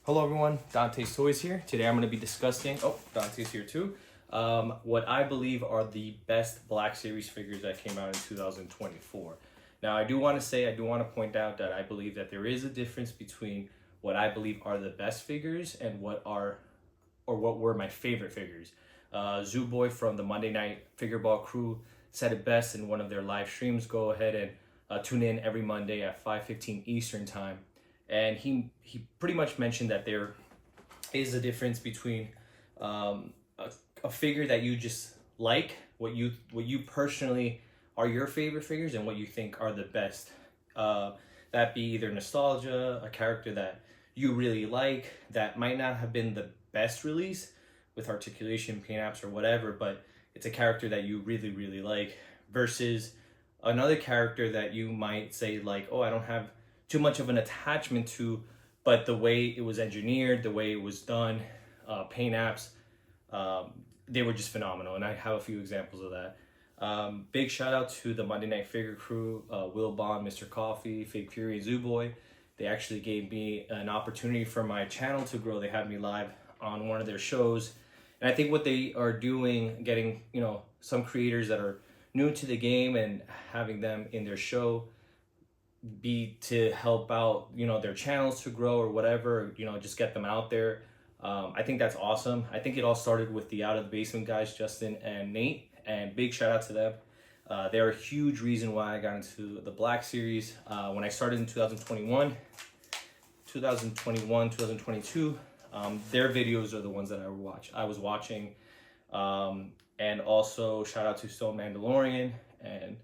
Hello everyone, Dante's Toys here. Today I'm going to be discussing, Dante's here too, what I believe are the best Black Series figures that came out in 2024. Now I do want to point out that I believe that there is a difference between what I believe are the best figures and what were my favorite figures. Zoo Boy from the Monday Night Figure Ball crew said it best in one of their live streams. Go ahead and tune in every Monday at 5:15 Eastern time. And he pretty much mentioned that there is a difference between a figure that you just like, what you personally are your favorite figures, and what you think are the best. That be either nostalgia, a character that you really like that might not have been the best release with articulation, paint apps, or whatever, but it's a character that you really like, versus another character that you might say like, oh, I don't have too much of an attachment to, but the way it was engineered, the way it was done, paint apps, they were just phenomenal, and I have a few examples of that. Big shout out to the Monday Night Figure crew, Will Bond, Mr. Coffee, Fake Fury, Zoo Boy. They actually gave me an opportunity for my channel to grow. They had me live on one of their shows, and I think what they are doing, getting some creators that are new to the game and having them in their show, be to help out their channels to grow or whatever, just get them out there. I think that's awesome. I think it all started with the Out of the Basement guys, Justin and Nate, and big shout out to them. They're a huge reason why I got into the Black Series. When I started in 2021, 2022, their videos are the ones that I was watching. And also shout out to Stone Mandalorian and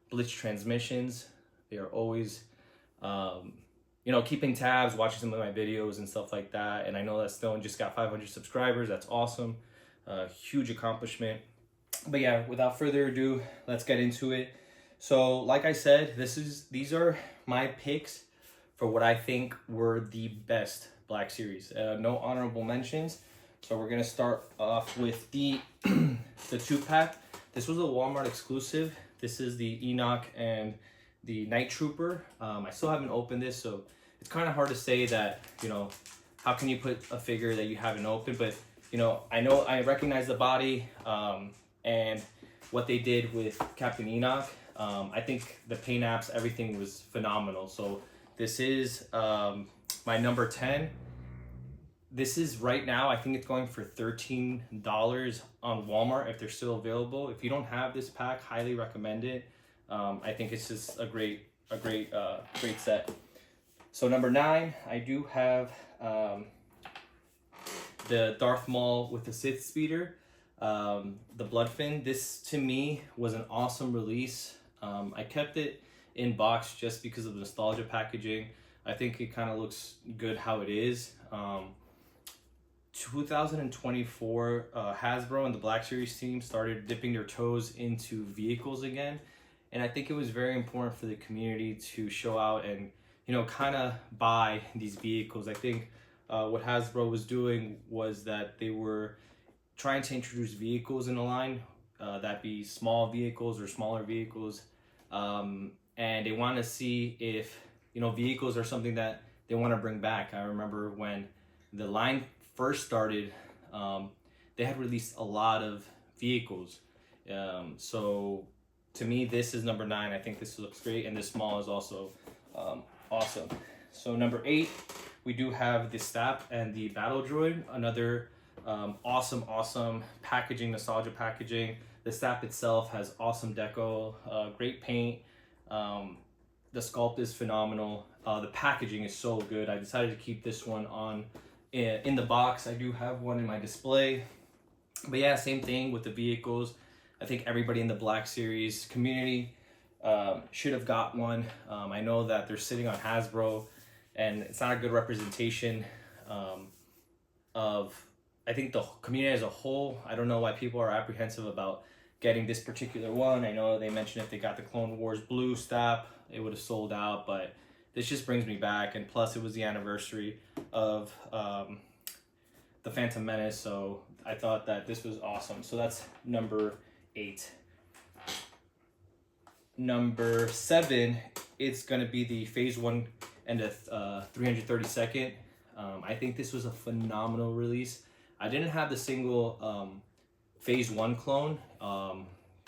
Blitz Transmissions. They are always, keeping tabs, watching some of my videos and stuff like that. And I know that Stone just got 500 subscribers. That's awesome. Huge accomplishment. But yeah, without further ado, let's get into it. So like I said, these are my picks for what I think were the best Black Series. No honorable mentions. So we're going to start off with the 2-pack. This was a Walmart exclusive. This is the Enoch and the Night Trooper. I still haven't opened this, so it's kind of hard to say that, how can you put a figure that you haven't opened, but I recognize the body, and what they did with Captain Enoch. I think the paint apps, everything was phenomenal. So this is my number 10. This is right now, I think it's going for $13 on Walmart if they're still available. If you don't have this pack, highly recommend it. I think it's just a great set. So number 9, I do have the Darth Maul with the Sith Speeder, the Bloodfin. This to me was an awesome release. I kept it in box just because of the nostalgia packaging. I think it kind of looks good how it is. 2024, Hasbro and the Black Series team started dipping their toes into vehicles again. And I think it was very important for the community to show out and, kind of buy these vehicles. I think what Hasbro was doing was that they were trying to introduce vehicles in the line, that be small vehicles or smaller vehicles. And they want to see if, vehicles are something that they want to bring back. I remember when the line first started, they had released a lot of vehicles. So to me, this is number 9. I think this looks great, and this small is also awesome. So number 8, we do have the STA and the Battle Droid. Another awesome packaging, nostalgia packaging. The STA itself has awesome deco, great paint. The sculpt is phenomenal. The packaging is so good. I decided to keep this one on in the box. I do have one in my display. But yeah, same thing with the vehicles. I think everybody in the Black Series community should have got one. I know that they're sitting on Hasbro, and it's not a good representation of, I think, the community as a whole. I don't know why people are apprehensive about getting this particular one. I know they mentioned if they got the Clone Wars blue STA, it would have sold out, but this just brings me back. And plus, it was the anniversary of the Phantom Menace, so I thought that this was awesome. So that's number 8. Number 7, it's going to be the Phase 1 and the 332nd I think this was a phenomenal release. I didn't have the single Phase 1 clone.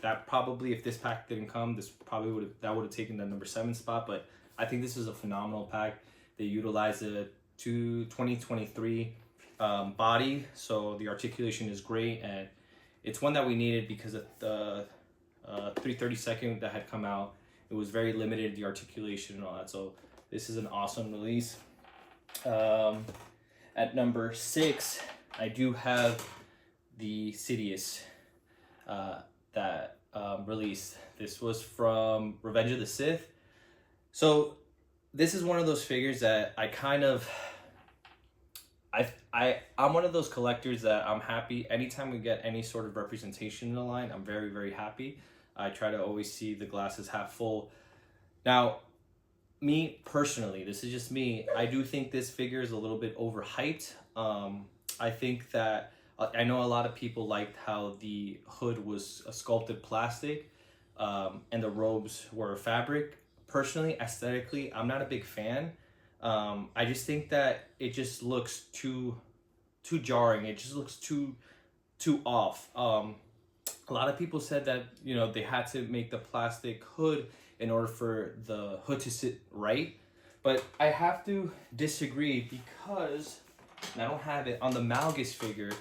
That probably, if this pack didn't come, this probably would have taken the number 7 spot. But I think this is a phenomenal pack. They utilized the 2023 body, so the articulation is great, and it's one that we needed because of the 332nd that had come out. It was very limited, the articulation and all that. So this is an awesome release. At number 6, I do have the Sidious that released. This was from Revenge of the Sith. So this is one of those figures that I kind of, I'm one of those collectors that I'm happy anytime we get any sort of representation in the line. I'm very, very happy. I try to always see the glasses half full. Now, me personally, this is just me, I do think this figure is a little bit overhyped. I think that, I know a lot of people liked how the hood was a sculpted plastic and the robes were fabric. Personally, aesthetically, I'm not a big fan. I just think that it just looks too jarring. It just looks too off. A lot of people said that, you know, they had to make the plastic hood in order for the hood to sit right. But I have to disagree because, and I don't have it, on the Malgus figure,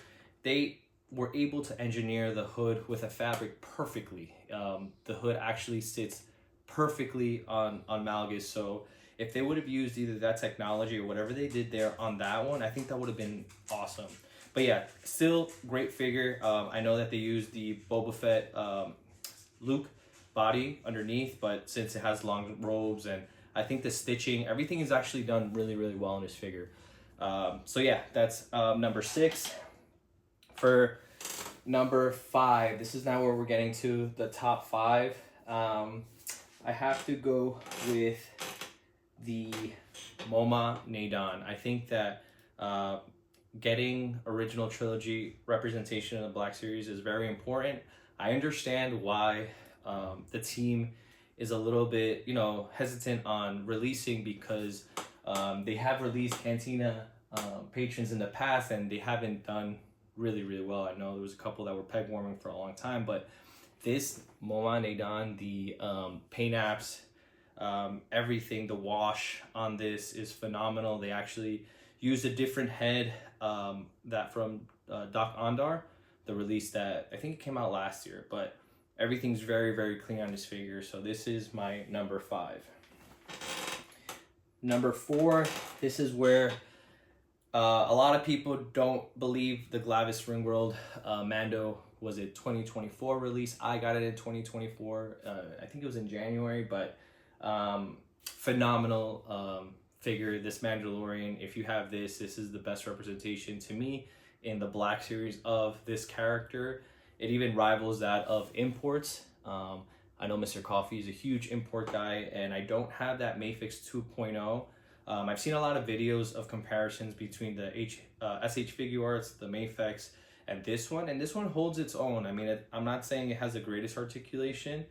they were able to engineer the hood with a fabric perfectly. The hood actually sits perfectly on Malgus. So if they would have used either that technology or whatever they did there on that one, I think that would have been awesome. But yeah, still great figure. I know that they used the Boba Fett Luke body underneath, but since it has long robes, and I think the stitching, everything is actually done really, really well in this figure. So yeah, that's number 6. For number 5, this is now where we're getting to the top 5. I have to go with the Moma Adan. I think that getting original trilogy representation in the Black Series is very important. I understand why the team is a little bit, you know, hesitant on releasing because they have released Cantina patrons in the past and they haven't done really, really well. I know there was a couple that were peg warming for a long time, but this Moma Adan, the paint apps, everything, the wash on this is phenomenal. They actually used a different head that from Doc Ondar, the release that I think it came out last year, but everything's very, very clean on this figure. So this is my number 5. Number 4, this is where a lot of people don't believe the Glavis Ringworld Mando was a 2024 release. I got it in 2024. I think it was in January, but phenomenal figure, this Mandalorian. If you have this is the best representation to me in the Black Series of this character. It even rivals that of imports. I know Mr. Coffee is a huge import guy, and I don't have that Mayfix 2.0. I've seen a lot of videos of comparisons between the SH Figure Arts, the Mayfix, and this one holds its own. I mean, I'm not saying it has the greatest articulation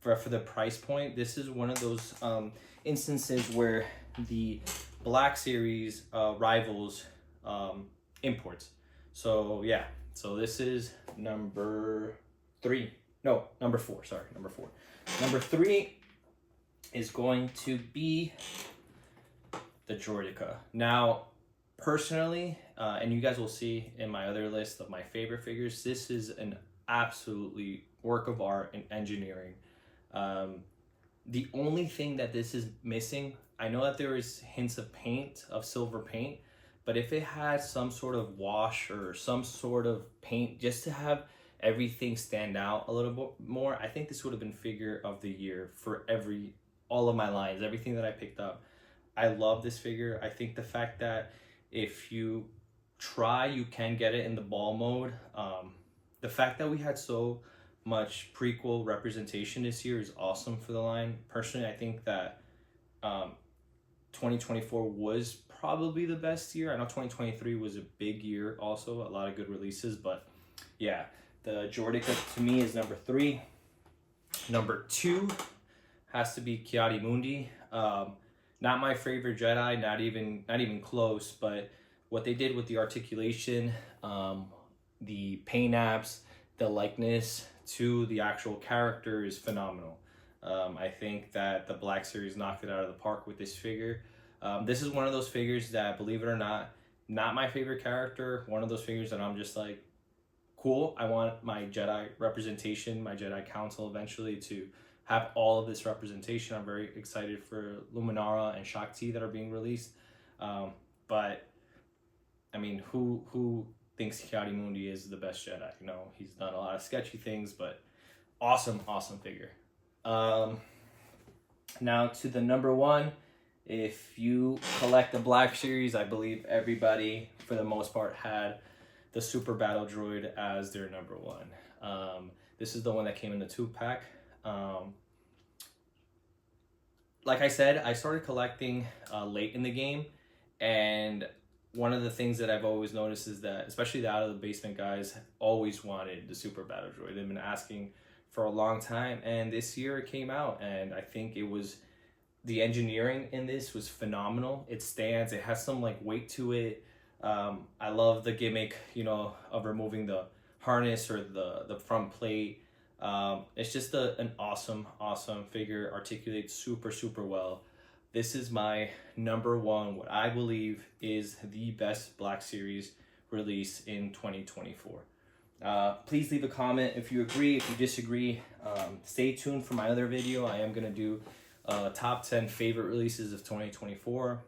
for the price point. This is one of those instances where the Black Series rivals imports. So yeah, so this is number 3. No, number 4, sorry, number 4. Number 3 is going to be the Droidica. Now, personally, and you guys will see in my other list of my favorite figures, this is an absolutely work of art in engineering. The only thing that this is missing, I know that there is hints of paint, of silver paint, but if it had some sort of wash or some sort of paint just to have everything stand out a little bit more, I think this would have been figure of the year for all of my lines, everything that I picked up. I love this figure. I think the fact that if you try, you can get it in the ball mode. The fact that we had so much prequel representation this year is awesome for the line. Personally, I think that 2024 was probably the best year. I know 2023 was a big year also, a lot of good releases, but yeah, the Droidica to me is number 3. Number 2 has to be Kiadi Mundi. Not my favorite Jedi, not even close, but what they did with the articulation, the paint apps, the likeness to the actual character is phenomenal. I think that the Black Series knocked it out of the park with this figure. This is one of those figures that, believe it or not my favorite character. One of those figures that I'm just like, cool. I want my Jedi representation, my Jedi Council eventually to have all of this representation. I'm very excited for Luminara and Shakti that are being released. But I mean, who thinks Ki-Adi-Mundi is the best Jedi? You know, he's done a lot of sketchy things, but awesome figure. Now to the number one. If you collect the Black Series, I believe everybody, for the most part, had the Super Battle Droid as their number one. This is the one that came in the 2-pack. Like I said, I started collecting late in the game, and one of the things that I've always noticed is that, especially the Out of the Basement guys, always wanted the Super Battle Droid. They've been asking for a long time, and this year it came out, and I think it was... The engineering in this was phenomenal. It stands. It has some like weight to it. I love the gimmick, you know, of removing the harness or the front plate. It's just an awesome figure. Articulates super well. This is my number one. What I believe is the best Black Series release in 2024. Please leave a comment if you agree, if you disagree. Stay tuned for my other video. I am gonna do top 10 favorite releases of 2024.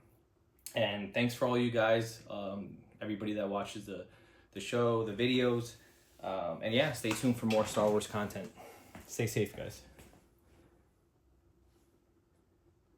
And thanks for all you guys, everybody that watches the show, the videos. And yeah, stay tuned for more Star Wars content. Stay safe, guys.